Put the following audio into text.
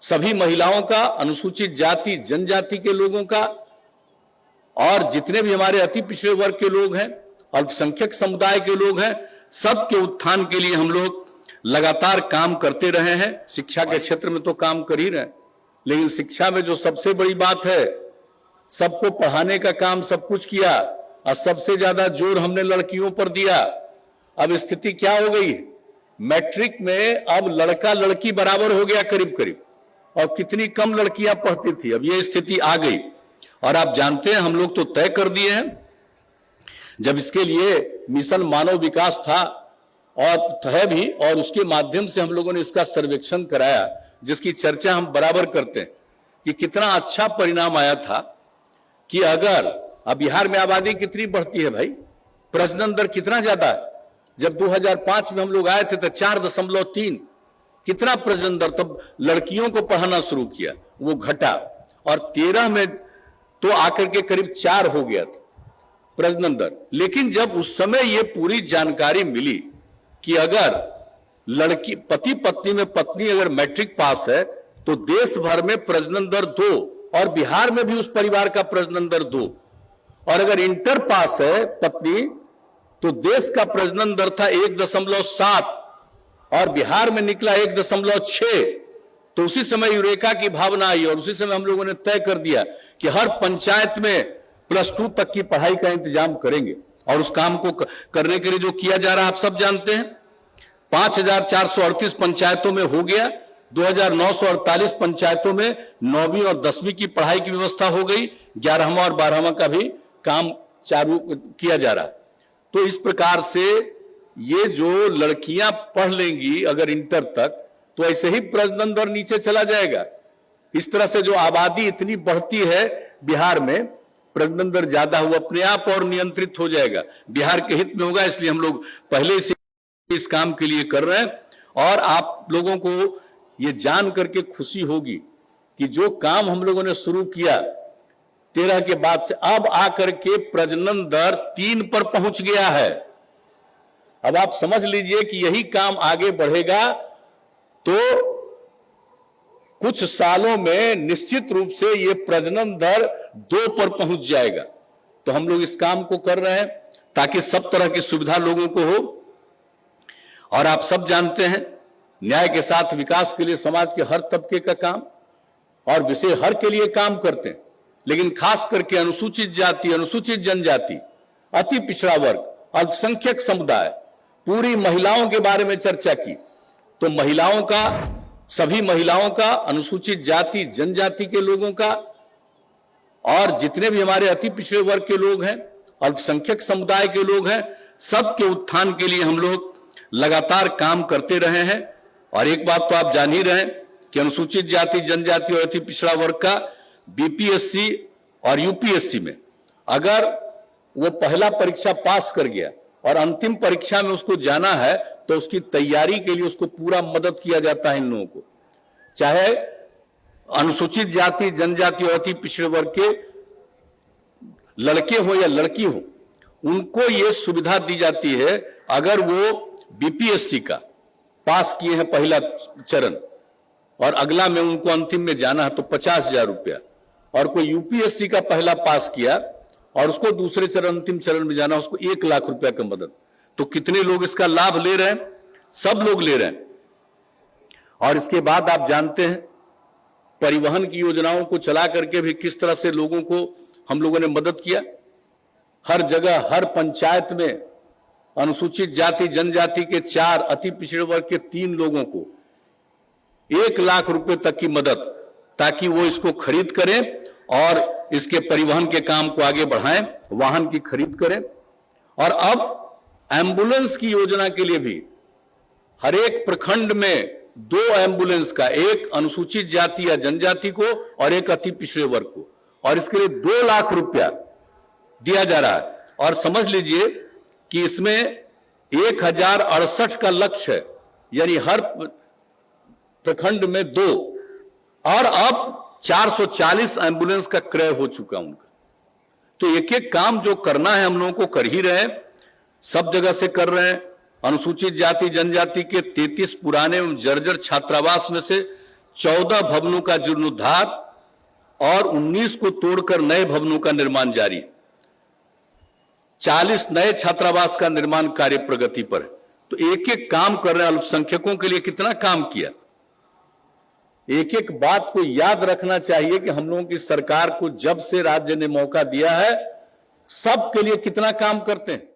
सभी महिलाओं का, अनुसूचित जाति जनजाति के लोगों का और जितने भी हमारे अति पिछड़े वर्ग के लोग हैं, अल्पसंख्यक समुदाय के लोग हैं, सबके उत्थान के लिए हम लोग लगातार काम करते रहे हैं। शिक्षा के क्षेत्र में तो काम कर ही रहे हैं, लेकिन शिक्षा में जो सबसे बड़ी बात है, सबको पढ़ाने का काम सब कुछ किया और सबसे ज्यादा जोर हमने लड़कियों पर दिया। अब स्थिति क्या हो गई, मैट्रिक में अब लड़का लड़की बराबर हो गया करीब करीब, और कितनी कम लड़कियां पढ़ती थी, अब ये स्थिति आ गई। और आप जानते हैं हम लोग तो तय कर दिए हैं, जब इसके लिए मिशन मानव विकास था और है भी, और उसके माध्यम से हम लोगों ने इसका सर्वेक्षण कराया, जिसकी चर्चा हम बराबर करते हैं कि कितना अच्छा परिणाम आया था। कि अगर अब बिहार में आबादी कितनी बढ़ती है भाई, प्रजनन दर कितना ज्यादा है। जब 2005 में हम लोग आए थे तो 4.3 कितना प्रजनन दर, तब लड़कियों को पढ़ाना शुरू किया, वो घटा और 13 में तो आकर के करीब 4 हो गया था प्रजनन दर। लेकिन जब उस समय ये पूरी जानकारी मिली कि अगर लड़की पति पत्नी में पत्नी अगर मैट्रिक पास है तो देश भर में प्रजनन दर 2, और बिहार में भी उस परिवार का प्रजनन दर 2, और अगर इंटर पास है पत्नी तो देश का प्रजनन दर था 1.7 और बिहार में निकला 1.6। तो उसी समय यूरेका की भावना आई और उसी समय हम लोगों ने तय कर दिया कि हर पंचायत में +2 तक की पढ़ाई का इंतजाम करेंगे। और उस काम को करने के लिए जो किया जा रहा है आप सब जानते हैं, 5438 पंचायतों में हो गया, 2948 पंचायतों में 9वीं और 10वीं की पढ़ाई की व्यवस्था हो गई, 11वां और 12वां का भी काम चालू किया जा रहा है। तो इस प्रकार से ये जो लड़कियां पढ़ लेंगी अगर इंटर तक, तो ऐसे ही प्रजनन दर नीचे चला जाएगा। इस तरह से जो आबादी इतनी बढ़ती है बिहार में, प्रजनन दर ज्यादा हुआ अपने आप और नियंत्रित हो जाएगा, बिहार के हित में होगा। इसलिए हम लोग पहले से इस काम के लिए कर रहे हैं। और आप लोगों को ये जान करके खुशी होगी कि जो काम हम लोगों ने शुरू किया 13 के बाद से, अब आकर के प्रजनन दर 3 पर पहुंच गया है। अब आप समझ लीजिए कि यही काम आगे बढ़ेगा तो कुछ सालों में निश्चित रूप से ये प्रजनन दर 2 पर पहुंच जाएगा। तो हम लोग इस काम को कर रहे हैं ताकि सब तरह की सुविधा लोगों को हो। और आप सब जानते हैं, न्याय के साथ विकास के लिए समाज के हर तबके का काम और विषय हर के लिए काम करते हैं, लेकिन खास करके अनुसूचित जाति, अनुसूचित जनजाति, अति पिछड़ा वर्ग, अल्पसंख्यक समुदाय, पूरी महिलाओं के बारे में चर्चा की। तो महिलाओं का, सभी महिलाओं का, अनुसूचित जाति जनजाति के लोगों का और जितने भी हमारे अति पिछड़े वर्ग के लोग हैं, अल्पसंख्यक समुदाय के लोग हैं, सबके उत्थान के लिए हम लोग लगातार काम करते रहे हैं। और एक बात तो आप जान ही रहे हैं कि अनुसूचित जाति जनजाति और अति पिछड़ा वर्ग का बीपीएससी और यूपीएससी में अगर वो पहला परीक्षा पास कर गया और अंतिम परीक्षा में उसको जाना है तो उसकी तैयारी के लिए उसको पूरा मदद किया जाता है। इन लोगों को, चाहे अनुसूचित जाति जनजाति और अति पिछड़े वर्ग के लड़के हो या लड़की हो, उनको ये सुविधा दी जाती है। अगर वो बीपीएससी का पास किए हैं पहला चरण और अगला में उनको अंतिम में जाना है तो 50,000 रुपया, और कोई यूपीएससी का पहला पास किया और उसको दूसरे चरण अंतिम चरण में जाना, उसको 1 लाख रुपया का मदद। तो कितने लोग इसका लाभ ले रहे हैं? सब लोग ले रहे हैं। और इसके बाद आप जानते हैं परिवहन की योजनाओं को चला करके भी किस तरह से लोगों को हम लोगों ने मदद किया। हर जगह, हर पंचायत में अनुसूचित जाति जनजाति के 4, अति पिछड़े वर्ग के 3 लोगों को 1 लाख रुपए तक की मदद, ताकि वो इसको खरीद करें और इसके परिवहन के काम को आगे बढ़ाएं, वाहन की खरीद करें। और अब एम्बुलेंस की योजना के लिए भी हर एक प्रखंड में 2 एम्बुलेंस का, एक अनुसूचित जाति या जनजाति को और एक अति पिछड़े वर्ग को, और इसके लिए 2 लाख रुपया दिया जा रहा है। और समझ लीजिए कि इसमें 1068 का लक्ष्य है, यानी हर प्रखंड में 2, और अब 440 एम्बुलेंस का क्रय हो चुका उनका। तो एक एक काम जो करना है हम लोगों को कर ही रहे हैं, सब जगह से कर रहे हैं। अनुसूचित जाति जनजाति के 33 पुराने जर्जर छात्रावास में से 14 भवनों का जीर्णोद्धार और 19 को तोड़कर नए भवनों का निर्माण जारी। 40 नए छात्रावास का निर्माण कार्य प्रगति पर है। तो एक एक काम कर रहे हैं। अल्पसंख्यकों के लिए कितना काम किया। एक एक बात को याद रखना चाहिए कि हम लोगों की सरकार को जब से राज्य ने मौका दिया है, सबके लिए कितना काम करते हैं।